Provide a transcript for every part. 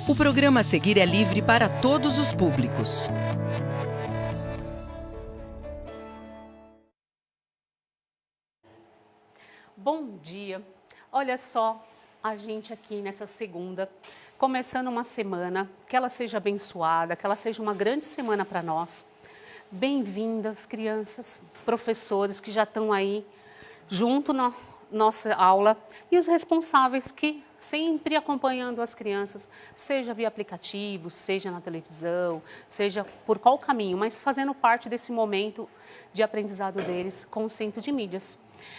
O programa a seguir é livre para todos os públicos. Bom dia! Olha só, a gente aqui nessa segunda, começando uma semana, que ela seja abençoada, que ela seja uma grande semana para nós. Bem-vindas, crianças, professores que já estão aí junto na nossa aula e os responsáveis que sempre acompanhando as crianças, seja via aplicativo, seja na televisão, seja por qual caminho, mas fazendo parte desse momento de aprendizado deles com o Centro de Mídias.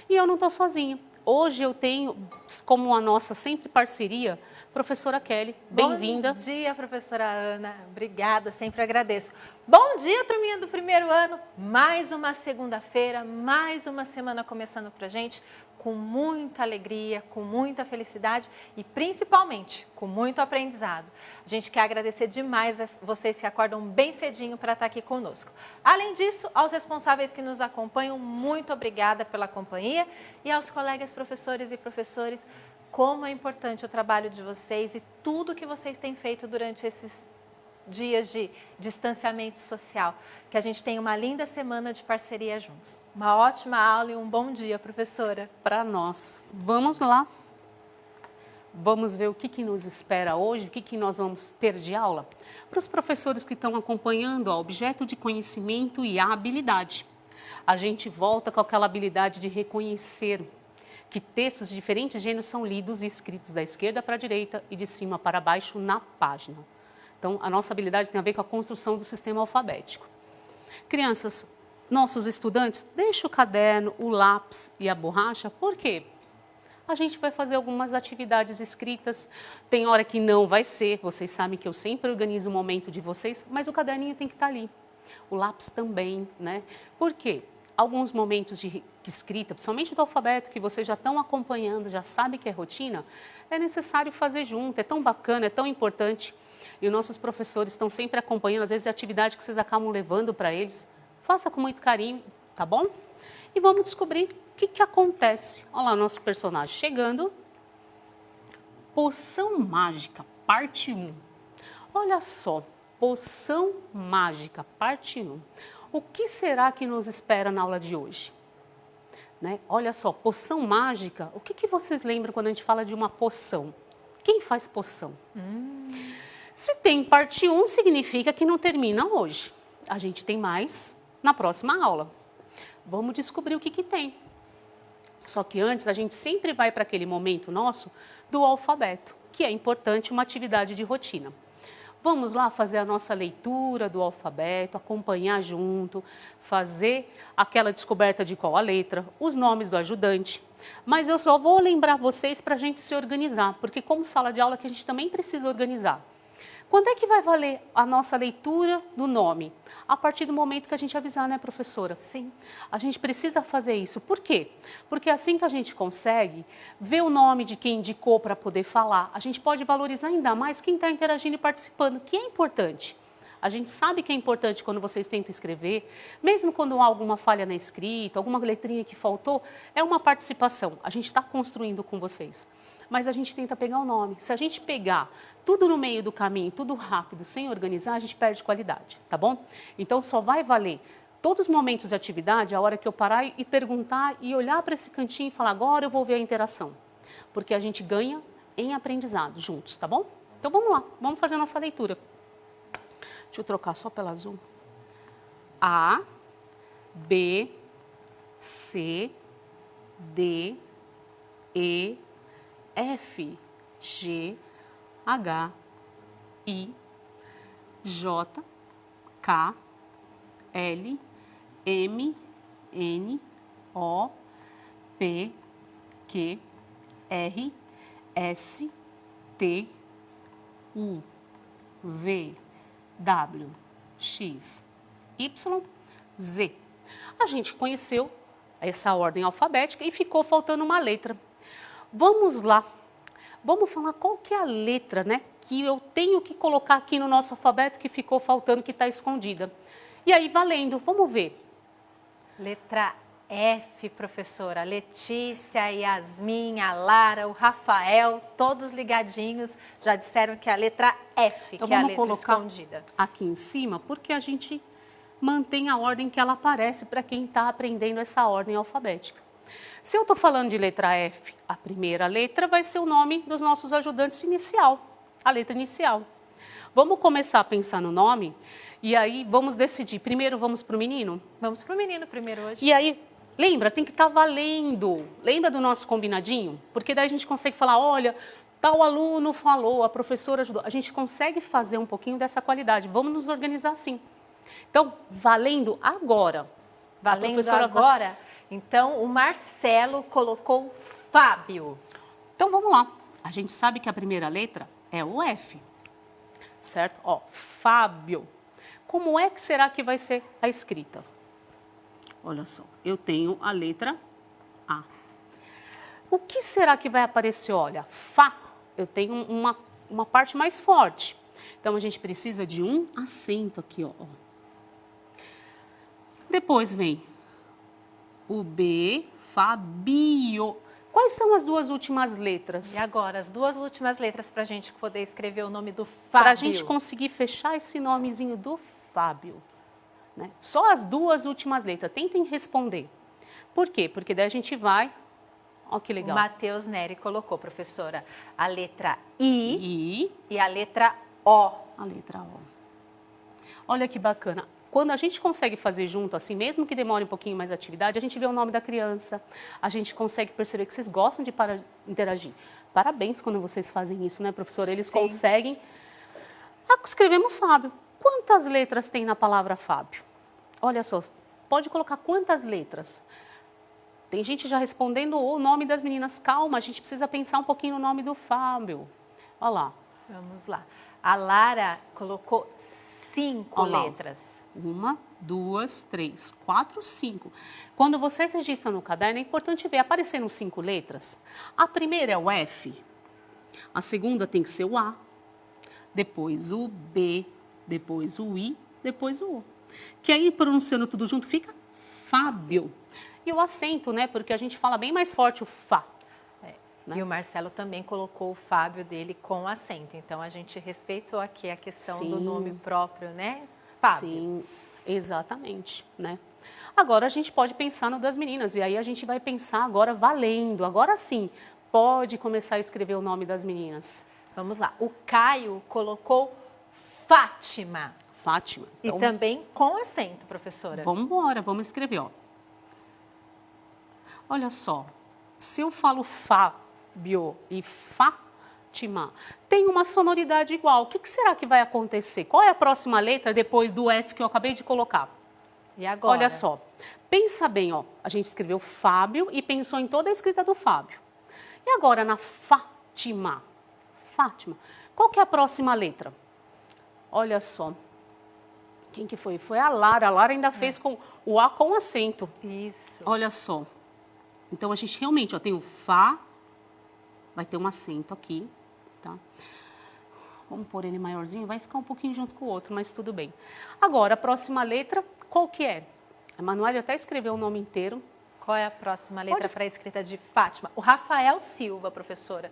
E eu não estou sozinha. Hoje eu tenho como a nossa sempre parceria, professora Kelly. Bem-vinda. Bom dia, professora Ana. Obrigada, sempre agradeço. Bom dia, turminha do primeiro ano. Mais uma segunda-feira, mais uma semana começando pra gente com muita alegria, com muita felicidade e principalmente com muito aprendizado. A gente quer agradecer demais a vocês que acordam bem cedinho para estar aqui conosco. Além disso, aos responsáveis que nos acompanham, muito obrigada pela companhia e aos colegas professores e professores, como é importante o trabalho de vocês e tudo que vocês têm feito durante esses dias de distanciamento social. Que a gente tenha uma linda semana de parceria juntos. Uma ótima aula e um bom dia, professora. Para nós. Vamos lá. Vamos ver o que nos espera hoje, o que nós vamos ter de aula. Para os professores que estão acompanhando, ó, objeto de conhecimento e a habilidade. A gente volta com aquela habilidade de reconhecer que textos de diferentes gêneros são lidos e escritos da esquerda para a direita e de cima para baixo na página. Então, a nossa habilidade tem a ver com a construção do sistema alfabético. Crianças, nossos estudantes, deixem o caderno, o lápis e a borracha, por quê? A gente vai fazer algumas atividades escritas, tem hora que não vai ser, vocês sabem que eu sempre organizo o momento de vocês, mas o caderninho tem que estar ali. O lápis também, né? Por quê? Alguns momentos de escrita, principalmente do alfabeto, que vocês já estão acompanhando, já sabem que é rotina, é necessário fazer junto, é tão bacana, é tão importante. E os nossos professores estão sempre acompanhando, às vezes é atividade que vocês acabam levando para eles. Faça com muito carinho, tá bom? E vamos descobrir o que acontece. Olha lá o nosso personagem chegando. Poção mágica, parte 1. Olha só, poção mágica, parte 1. O que será que nos espera na aula de hoje? Né? Olha só, poção mágica, o que vocês lembram quando a gente fala de uma poção? Quem faz poção? Se tem parte 1, significa que não termina hoje. A gente tem mais na próxima aula. Vamos descobrir o que tem. Só que antes, a gente sempre vai para aquele momento nosso do alfabeto, que é importante, uma atividade de rotina. Vamos lá fazer a nossa leitura do alfabeto, acompanhar junto, fazer aquela descoberta de qual a letra, os nomes do ajudante. Mas eu só vou lembrar vocês para a gente se organizar, porque como sala de aula que a gente também precisa organizar. Quando é que vai valer a nossa leitura do nome? A partir do momento que a gente avisar, né, professora? Sim. A gente precisa fazer isso. Por quê? Porque é assim que a gente consegue ver o nome de quem indicou para poder falar. A gente pode valorizar ainda mais quem está interagindo e participando, que é importante. A gente sabe que é importante quando vocês tentam escrever, mesmo quando há alguma falha na escrita, alguma letrinha que faltou, é uma participação. A gente está construindo com vocês. Mas a gente tenta pegar o nome. Se a gente pegar tudo no meio do caminho, tudo rápido, sem organizar, a gente perde qualidade, tá bom? Então, só vai valer todos os momentos de atividade, a hora que eu parar e perguntar e olhar para esse cantinho e falar, agora eu vou ver a interação. Porque a gente ganha em aprendizado juntos, tá bom? Então, vamos lá, vamos fazer a nossa leitura. Deixa eu trocar só pela azul. A, B, C, D, E, F, G, H, I, J, K, L, M, N, O, P, Q, R, S, T, U, V, W, X, Y, Z. A gente conheceu essa ordem alfabética e ficou faltando uma letra. Vamos lá, vamos falar qual que é a letra, né, que eu tenho que colocar aqui no nosso alfabeto que ficou faltando, que está escondida. E aí, valendo, vamos ver. Letra F, professora. Letícia, a Yasmin, a Lara, o Rafael, todos ligadinhos, já disseram que é a letra F, Então, que é a vamos letra colocar escondida. aqui em cima, porque a gente mantém a ordem que ela aparece para quem está aprendendo essa ordem alfabética. Se eu estou falando de letra F, a primeira letra vai ser o nome dos nossos ajudantes inicial, a letra inicial. Vamos começar a pensar no nome e aí vamos decidir. Primeiro vamos para o menino? Vamos para o menino primeiro hoje. E aí, lembra, tem que estar valendo. Lembra do nosso combinadinho? Porque daí a gente consegue falar, olha, tal aluno falou, a professora ajudou. A gente consegue fazer um pouquinho dessa qualidade. Vamos nos organizar assim. Então, valendo agora. Valendo agora? Então, o Marcelo colocou Fábio. Então, vamos lá. A gente sabe que a primeira letra é o F. Certo? Ó, Fábio. Como é que será que vai ser a escrita? Olha só, eu tenho a letra A. O que será que vai aparecer? Olha, Fá, eu tenho uma parte mais forte. Então, a gente precisa de um acento aqui, ó. Depois vem o B, Fabio. Quais são as duas últimas letras? E agora, as duas últimas letras para a gente poder escrever o nome do Fábio. Para a gente conseguir fechar esse nomezinho do Fábio. Né? Só as duas últimas letras. Tentem responder. Por quê? Porque daí a gente vai... Olha que legal. O Matheus Neri colocou, professora, a letra I e a letra O. A letra O. Olha que bacana. Quando a gente consegue fazer junto, assim, mesmo que demore um pouquinho mais a atividade, a gente vê o nome da criança, a gente consegue perceber que vocês gostam de interagir. Parabéns quando vocês fazem isso, né, professora? Eles conseguem. Escrevemos Fábio. Quantas letras tem na palavra Fábio? Olha só, pode colocar quantas letras? Tem gente já respondendo o nome das meninas. Calma, a gente precisa pensar um pouquinho no nome do Fábio. Olha lá. Vamos lá. A Lara colocou 5 letras. 1, 2, 3, 4, 5. Quando vocês registram no caderno, é importante ver, aparecendo 5 letras. A primeira é o F, a segunda tem que ser o A, depois o B, depois o I, depois o O. Que aí, pronunciando tudo junto, fica Fábio. E o acento, né? Porque a gente fala bem mais forte o Fá. Né? E o Marcelo também colocou o Fábio dele com acento. Então, a gente respeitou aqui a questão do nome próprio, né? Fábio. Sim, exatamente, né? Agora a gente pode pensar no das meninas e aí a gente vai pensar agora valendo. Agora sim, pode começar a escrever o nome das meninas. Vamos lá. O Caio colocou Fátima. Fátima. Então, e também com acento, professora. Vamos embora, vamos escrever, ó. Olha só, se eu falo Fábio e Fátima, tem uma sonoridade igual. O que será que vai acontecer? Qual é a próxima letra depois do F que eu acabei de colocar? E agora? Olha só, pensa bem, ó. A gente escreveu Fábio e pensou em toda a escrita do Fábio. E agora na Fátima? Fátima. Qual que é a próxima letra? Olha só. Quem que foi? Foi a Lara. A Lara ainda fez com o A com acento. Isso. Olha só. Então, a gente realmente, ó, tem o Fá, vai ter um acento aqui, tá? Vamos pôr ele maiorzinho, vai ficar um pouquinho junto com o outro, mas tudo bem. Agora, a próxima letra, qual que é? A Manuela até escreveu o nome inteiro. Qual é a próxima letra para a escrita de Fátima? O Rafael Silva, professora.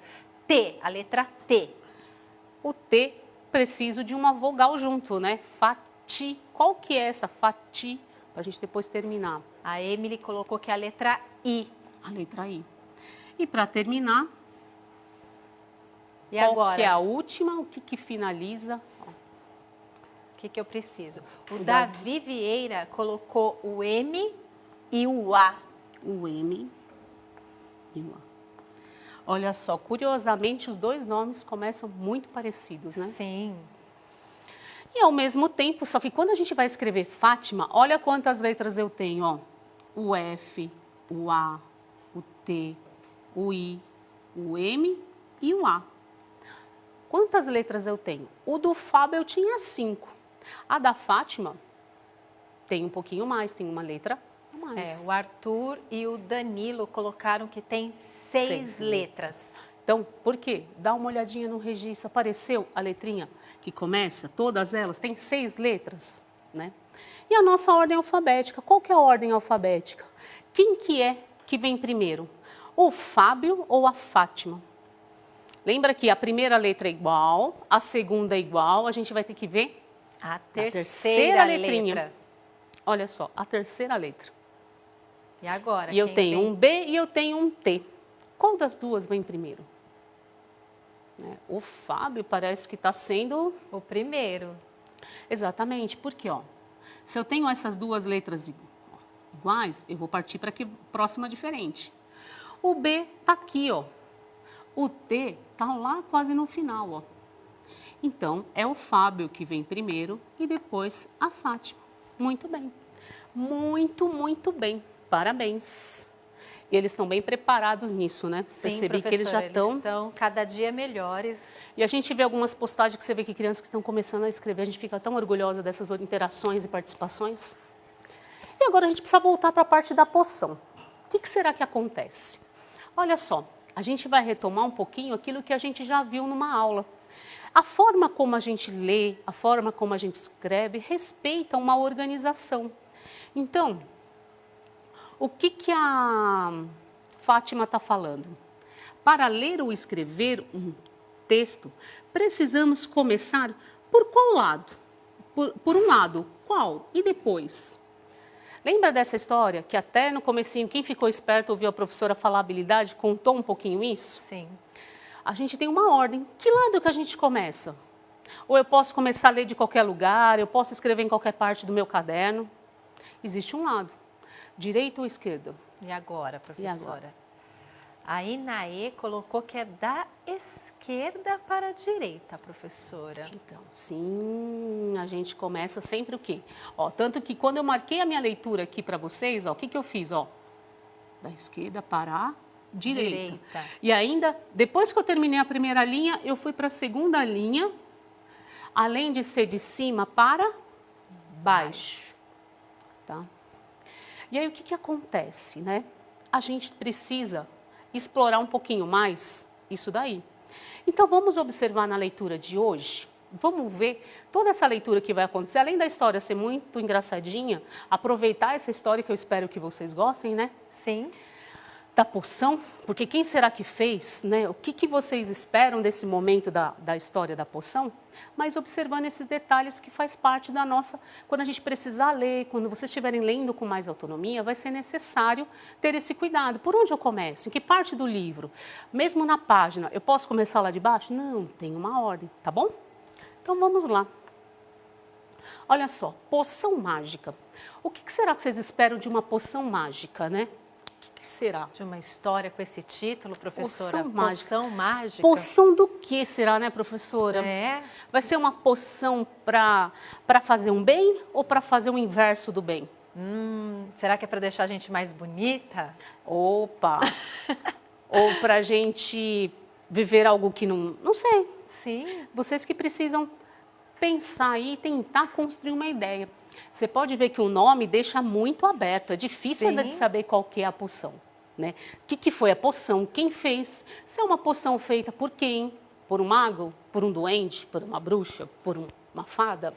T, a letra T. O T, preciso de uma vogal junto, né? Fati. Qual que é essa Fati? Para a gente depois terminar. A Emily colocou que é a letra I. A letra I. E para terminar, e agora? Que é a última, o que finaliza? Ó. O que eu preciso? O Davi Vieira colocou o M e o A. O M e o A. Olha só, curiosamente, os dois nomes começam muito parecidos, né? Sim. E ao mesmo tempo, só que quando a gente vai escrever Fátima, olha quantas letras eu tenho, ó. O F, o A, o T, o I, o M e o A. Quantas letras eu tenho? O do Fábio eu tinha 5. A da Fátima tem um pouquinho mais, tem uma letra a mais. O Arthur e o Danilo colocaram que tem 6 letras. Então, por quê? Dá uma olhadinha no registro, apareceu a letrinha que começa, todas elas têm 6 letras, né? E a nossa ordem alfabética, qual que é a ordem alfabética? Quem que é que vem primeiro? O Fábio ou a Fátima? Lembra que a primeira letra é igual, a segunda é igual, a gente vai ter que ver A terceira letrinha. letra. Olha só, a terceira letra. E agora? E eu quem tenho vem? um B e eu tenho um T. Qual das duas vem primeiro? Né? O Fábio parece que está sendo... O primeiro. Exatamente, porque ó, se eu tenho essas duas letras iguais, eu vou partir para que próxima diferente. O B está aqui, ó. O T está lá quase no final, ó. Então, é o Fábio que vem primeiro e depois a Fátima. Muito bem. Muito, muito bem. Parabéns. E eles estão bem preparados nisso, né? Sim, Percebi que eles já professora, estão cada dia melhores. E a gente vê algumas postagens que você vê que crianças que estão começando a escrever, a gente fica tão orgulhosa dessas interações e participações. E agora a gente precisa voltar para a parte da poção. O que será que acontece? Olha só, a gente vai retomar um pouquinho aquilo que a gente já viu numa aula. A forma como a gente lê, a forma como a gente escreve, respeita uma organização. Então, o que a Fátima está falando? Para ler ou escrever um texto, precisamos começar por qual lado? Por um lado, qual? E depois? Lembra dessa história que até no comecinho, quem ficou esperto ouviu a professora falar habilidade, contou um pouquinho isso? Sim. A gente tem uma ordem. Que lado que a gente começa? Ou eu posso começar a ler de qualquer lugar, eu posso escrever em qualquer parte do meu caderno. Existe um lado, direita ou esquerda? E agora, professora? E agora? A Inaê colocou que é da esquerda para a direita, professora. Então, sim, a gente começa sempre o quê? Ó, tanto que quando eu marquei a minha leitura aqui para vocês, ó, o que eu fiz? Ó, da esquerda para a direita. E ainda, depois que eu terminei a primeira linha, eu fui para a segunda linha, além de ser de cima para baixo. Tá? E aí, o que acontece, né? A gente precisa explorar um pouquinho mais isso daí. Então, vamos observar na leitura de hoje, vamos ver toda essa leitura que vai acontecer, além da história ser muito engraçadinha, aproveitar essa história que eu espero que vocês gostem, né? Sim. Da poção, porque quem será que fez, né? O que vocês esperam desse momento da história da poção? Mas observando esses detalhes que faz parte da nossa, quando a gente precisar ler, quando vocês estiverem lendo com mais autonomia, vai ser necessário ter esse cuidado. Por onde eu começo? Em que parte do livro? Mesmo na página, eu posso começar lá de baixo? Não, tem uma ordem, tá bom? Então vamos lá. Olha só, poção mágica. O que será que vocês esperam de uma poção mágica, né? Que será? De uma história com esse título, professora? Poção mágica. Poção mágica. Poção do que será, né, professora? É. Vai ser uma poção para fazer um bem ou para fazer o inverso do bem? Será que é para deixar a gente mais bonita? Opa! Ou para a gente viver algo que não sei. Sim. Vocês que precisam pensar aí e tentar construir uma ideia. Você pode ver que o nome deixa muito aberto, é difícil ainda de saber qual que é a poção, né? O que foi a poção, quem fez, se é uma poção feita por quem, por um mago, por um duende, por uma bruxa, por uma fada.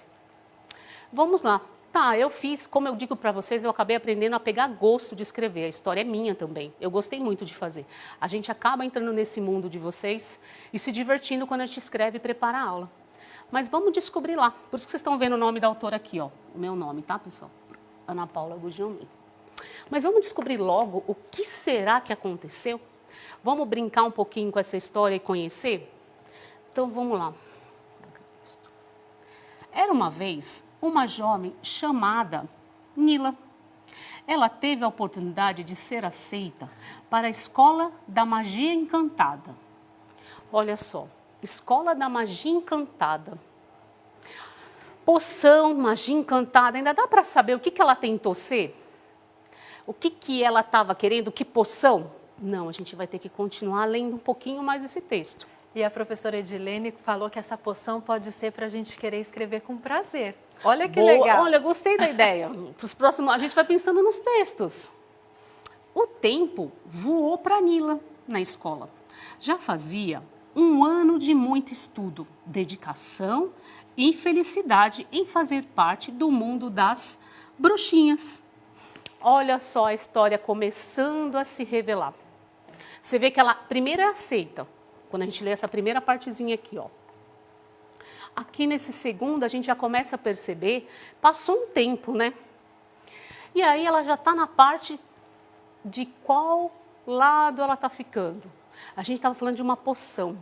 Vamos lá. Tá, eu fiz, como eu digo para vocês, eu acabei aprendendo a pegar gosto de escrever, a história é minha também, eu gostei muito de fazer. A gente acaba entrando nesse mundo de vocês e se divertindo quando a gente escreve e prepara a aula. Mas vamos descobrir lá. Por isso que vocês estão vendo o nome da autora aqui, ó. O meu nome, tá, pessoal? Ana Paula Guglielmin. Mas vamos descobrir logo o que será que aconteceu? Vamos brincar um pouquinho com essa história e conhecer? Então, vamos lá. Era uma vez uma jovem chamada Nila. Ela teve a oportunidade de ser aceita para a Escola da Magia Encantada. Olha só. Escola da Magia Encantada. Poção, magia encantada. Ainda dá para saber o que ela tentou ser? O que ela estava querendo? Que poção? Não, a gente vai ter que continuar lendo um pouquinho mais esse texto. E a professora Edilene falou que essa poção pode ser para a gente querer escrever com prazer. Olha que legal. Olha, gostei da ideia. Para os próximos, a gente vai pensando nos textos. O tempo voou para Nila na escola. Já fazia um ano de muito estudo, dedicação e felicidade em fazer parte do mundo das bruxinhas. Olha só a história começando a se revelar. Você vê que ela primeiro é aceita, quando a gente lê essa primeira partezinha aqui, ó. Aqui nesse segundo a gente já começa a perceber, passou um tempo, né? E aí ela já está na parte de qual lado ela está ficando. A gente estava falando de uma poção.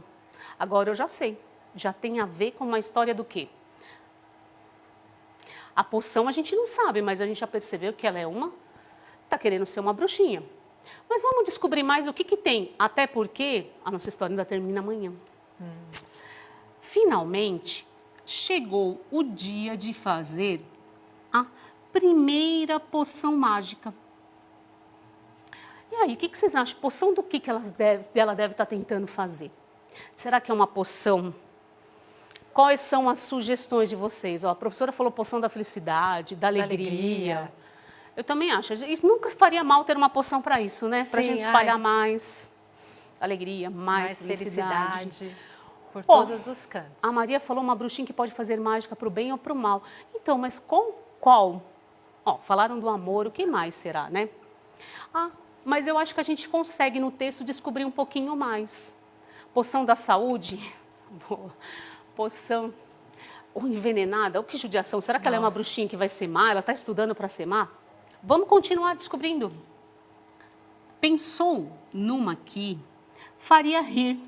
Agora eu já sei, já tem a ver com uma história do quê? A poção a gente não sabe, mas a gente já percebeu que ela é está querendo ser uma bruxinha. Mas vamos descobrir mais o que tem, até porque a nossa história ainda termina amanhã. Finalmente, chegou o dia de fazer a primeira poção mágica. E aí, o que vocês acham? Poção do que ela deve estar tentando fazer? Será que é uma poção? Quais são as sugestões de vocês? Ó, a professora falou poção da felicidade, da alegria. Eu também acho. Isso nunca faria mal ter uma poção para isso, né? Para a gente espalhar mais alegria, mais felicidade. Por todos os cantos. A Maria falou uma bruxinha que pode fazer mágica para o bem ou para o mal. Então, mas qual? Ó, falaram do amor, o que mais será, né? Ah, mas eu acho que a gente consegue no texto descobrir um pouquinho mais. Poção da saúde? Poção ou envenenada? Ou que judiação? Será que ela é uma bruxinha que vai ser má? Ela está estudando para ser má? Vamos continuar descobrindo. Pensou numa que faria rir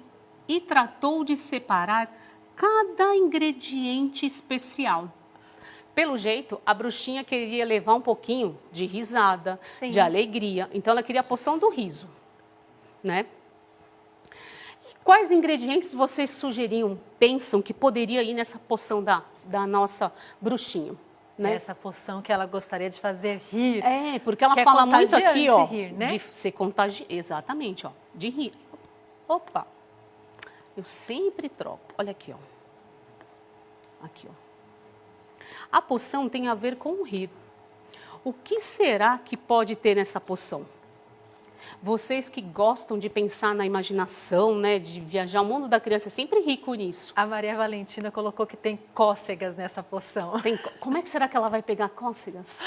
e tratou de separar cada ingrediente especial. Pelo jeito, a bruxinha queria levar um pouquinho de risada, de alegria. Então, ela queria a poção do riso, né? E quais ingredientes vocês sugeriam, pensam que poderia ir nessa poção da nossa bruxinha? Né? Essa poção que ela gostaria de fazer rir. É, porque ela fala muito aqui, ó, rir, né? de ser contagiante. Exatamente, ó, de rir. Opa, eu sempre troco. Olha aqui, ó. Aqui, ó. A poção tem a ver com o rir. O que será que pode ter nessa poção? Vocês que gostam de pensar na imaginação, né, de viajar, o mundo da criança é sempre rico nisso. A Maria Valentina colocou que tem cócegas nessa poção. Como é que será que ela vai pegar cócegas?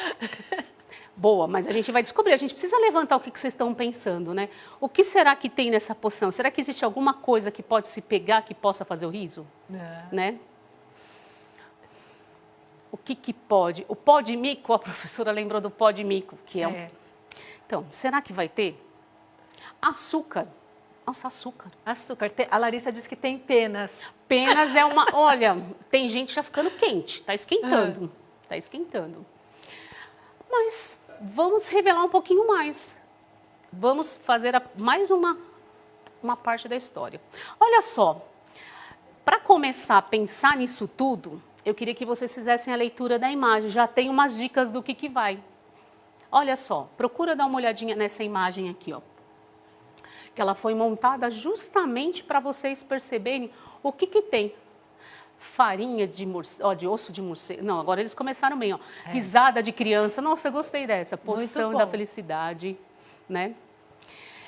Boa, mas a gente vai descobrir, a gente precisa levantar o que vocês estão pensando, né? O que será que tem nessa poção? Será que existe alguma coisa que pode se pegar que possa fazer o riso? Né? O que pode? O pó de mico, a professora lembrou do pó de mico, que é. Então, será que vai ter? Açúcar. Nossa, açúcar. Açúcar. A Larissa disse que tem penas. Penas é uma... Olha, tem gente já ficando quente, tá esquentando. Tá esquentando. Mas vamos revelar um pouquinho mais. Vamos fazer mais uma parte da história. Olha só, para começar a pensar nisso tudo, eu queria que vocês fizessem a leitura da imagem. Já tem umas dicas do que vai. Olha só, procura dar uma olhadinha nessa imagem aqui, ó. Que ela foi montada justamente para vocês perceberem o que tem. Farinha de osso de morcego. Não, agora eles começaram bem, ó. Risada de criança. Nossa, eu gostei dessa. Poção da felicidade, né?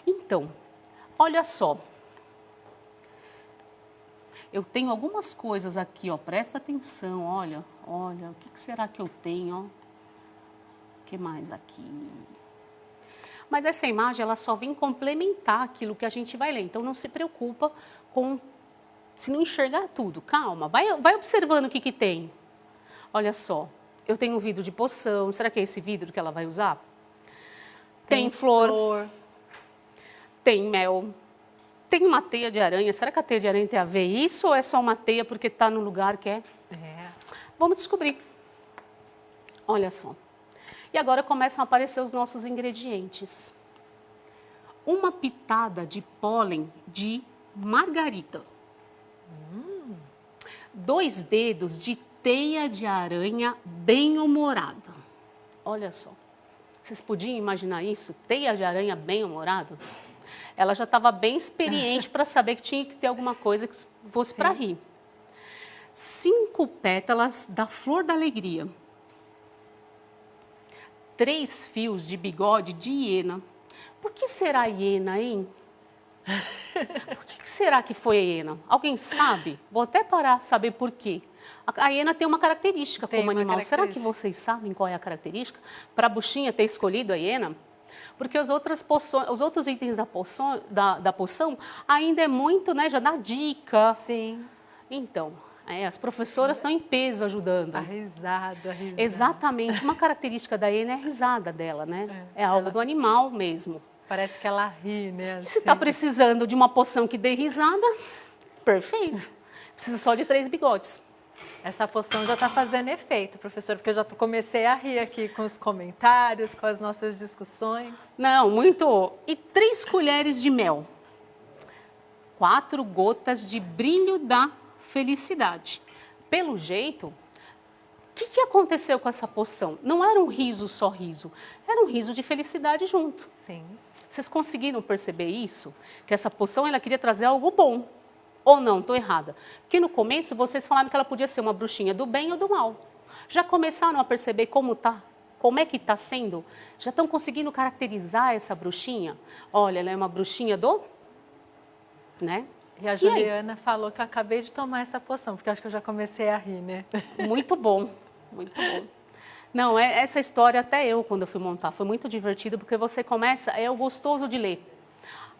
Então, olha só. Eu tenho algumas coisas aqui, ó. Presta atenção, olha. Olha, o que será que eu tenho, ó? O que mais aqui? Mas essa imagem, ela só vem complementar aquilo que a gente vai ler. Então, não se preocupa com... Se não enxergar tudo, calma, vai observando o que tem. Olha só, eu tenho um vidro de poção, será que é esse vidro que ela vai usar? Tem flor, tem mel, tem uma teia de aranha. Será que a teia de aranha tem a ver isso ou é só uma teia porque está no lugar que é? Vamos descobrir. Olha só. E agora começam a aparecer os nossos ingredientes. Uma pitada de pólen de margarita. 2 dedos de teia de aranha bem-humorada. Olha só. Vocês podiam imaginar isso? Teia de aranha bem-humorada? Ela já estava bem experiente para saber que tinha que ter alguma coisa que fosse para rir. 5 pétalas da flor da alegria. 3 fios de bigode de hiena. Por que será hiena, hein? Por que será que foi a hiena? Alguém sabe? Vou até parar saber por quê. A hiena tem uma característica como animal. Será que vocês sabem qual é a característica? Para a buchinha ter escolhido a hiena? Porque os outros itens da poção ainda é muito, né? Já dá dica. Sim. Então, as professoras estão em peso ajudando. A risada. Exatamente. Uma característica da hiena é a risada dela, né? É algo do animal mesmo. Parece que ela ri, né? E se está precisando de uma poção que dê risada, perfeito. Precisa só de 3 bigodes. Essa poção já está fazendo efeito, professor, porque eu já comecei a rir aqui com os comentários, com as nossas discussões. Não, muito. E 3 colheres de mel. 4 gotas de brilho da felicidade. Pelo jeito, o que aconteceu com essa poção? Não era um riso só riso, era um riso de felicidade junto. Sim. Vocês conseguiram perceber isso? Que essa poção ela queria trazer algo bom. Ou não, estou errada. Porque no começo vocês falaram que ela podia ser uma bruxinha do bem ou do mal. Já começaram a perceber como tá? Como é que está sendo? Já estão conseguindo caracterizar essa bruxinha? Olha, ela é uma bruxinha do... né? E a Juliana falou que eu acabei de tomar essa poção, porque acho que eu já comecei a rir, né? Muito bom, muito bom. Não, essa história até eu, quando eu fui montar, foi muito divertido, porque você começa, é o gostoso de ler,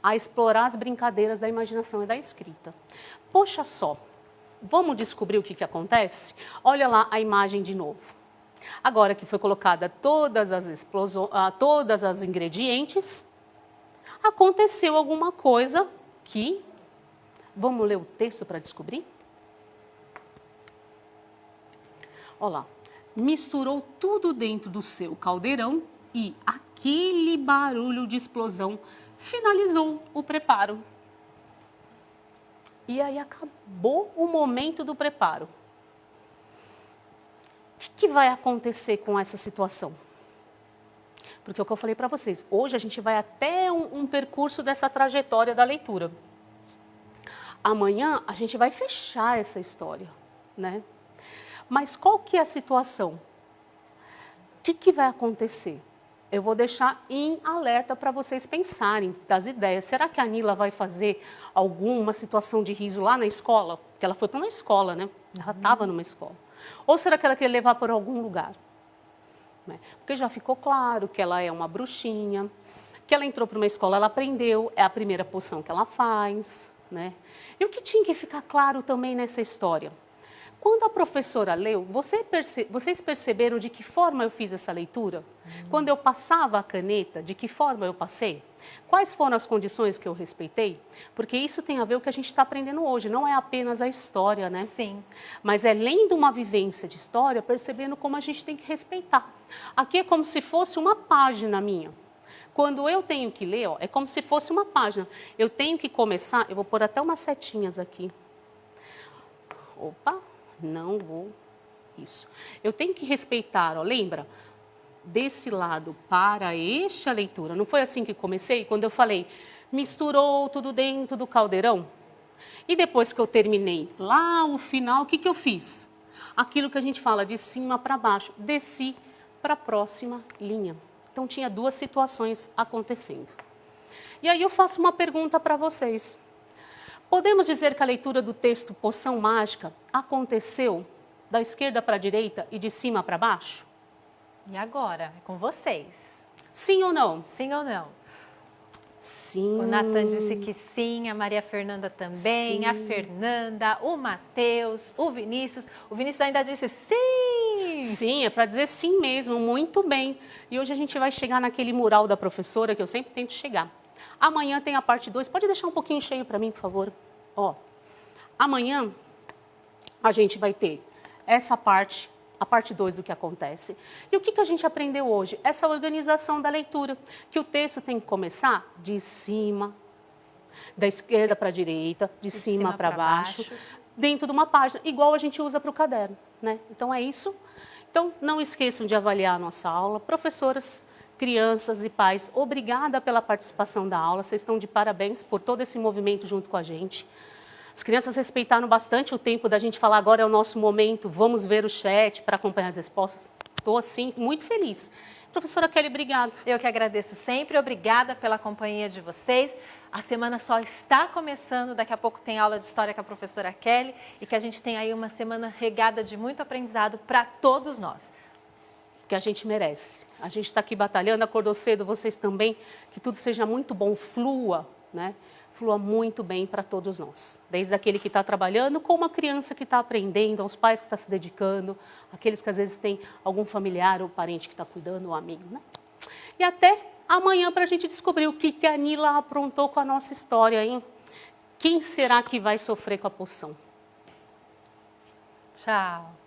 a explorar as brincadeiras da imaginação e da escrita. Poxa só, vamos descobrir o que acontece? Olha lá a imagem de novo. Agora que foi colocada todas as ingredientes, aconteceu alguma coisa que... Vamos ler o texto para descobrir? Olha lá. Misturou tudo dentro do seu caldeirão e aquele barulho de explosão finalizou o preparo. E aí acabou o momento do preparo. O que vai acontecer com essa situação? Porque é o que eu falei para vocês, hoje a gente vai até um percurso dessa trajetória da leitura. Amanhã a gente vai fechar essa história, né? Mas qual que é a situação? O que vai acontecer? Eu vou deixar em alerta para vocês pensarem das ideias. Será que a Nila vai fazer alguma situação de riso lá na escola? Porque ela foi para uma escola, né? Ela estava numa escola. Ou será que ela quer levar para algum lugar? Porque já ficou claro que ela é uma bruxinha, que ela entrou para uma escola, ela aprendeu, é a primeira poção que ela faz, né? E o que tinha que ficar claro também nessa história? Quando a professora leu, vocês perceberam de que forma eu fiz essa leitura? Quando eu passava a caneta, de que forma eu passei? Quais foram as condições que eu respeitei? Porque isso tem a ver com o que a gente está aprendendo hoje, não é apenas a história, né? Sim. Mas é lendo uma vivência de história, percebendo como a gente tem que respeitar. Aqui é como se fosse uma página minha. Quando eu tenho que ler, ó, é como se fosse uma página. Eu tenho que começar, eu vou pôr até umas setinhas aqui. Opa! Não vou, isso. Eu tenho que respeitar, ó, lembra? Desse lado para esta leitura. Não foi assim que comecei? Quando eu falei, misturou tudo dentro do caldeirão? E depois que eu terminei, lá o final, o que eu fiz? Aquilo que a gente fala de cima para baixo, desci para a próxima linha. Então tinha 2 situações acontecendo. E aí eu faço uma pergunta para vocês. Podemos dizer que a leitura do texto Poção Mágica aconteceu da esquerda para a direita e de cima para baixo? E agora? É com vocês. Sim ou não? Sim ou não? Sim. O Nathan disse que sim, a Maria Fernanda também, Sim. a Fernanda, o Matheus, o Vinícius. O Vinícius ainda disse sim! Sim, é para dizer sim mesmo, muito bem. E hoje a gente vai chegar naquele mural da professora que eu sempre tento chegar. Amanhã tem a parte 2. Pode deixar um pouquinho cheio para mim, por favor? Ó, amanhã a gente vai ter essa parte, a parte 2 do que acontece. E o que a gente aprendeu hoje? Essa organização da leitura, que o texto tem que começar de cima, da esquerda para a direita, de cima para baixo, dentro de uma página, igual a gente usa para o caderno, né? Então é isso. Então não esqueçam de avaliar a nossa aula. Professoras, crianças e pais, obrigada pela participação da aula, vocês estão de parabéns por todo esse movimento junto com a gente. As crianças respeitaram bastante o tempo da gente falar, agora é o nosso momento, vamos ver o chat para acompanhar as respostas. Estou, assim, muito feliz. Professora Kelly, obrigada. Eu que agradeço sempre, obrigada pela companhia de vocês. A semana só está começando, daqui a pouco tem aula de história com a professora Kelly e que a gente tem aí uma semana regada de muito aprendizado para todos nós. Que a gente merece. A gente está aqui batalhando, acordou cedo, vocês também, que tudo seja muito bom, flua, né? Flua muito bem para todos nós. Desde aquele que está trabalhando, como a criança que está aprendendo, aos pais que estão se dedicando, aqueles que às vezes têm algum familiar ou parente que está cuidando, ou amigo, né? E até amanhã para a gente descobrir o que a Nila aprontou com a nossa história, hein? Quem será que vai sofrer com a poção? Tchau!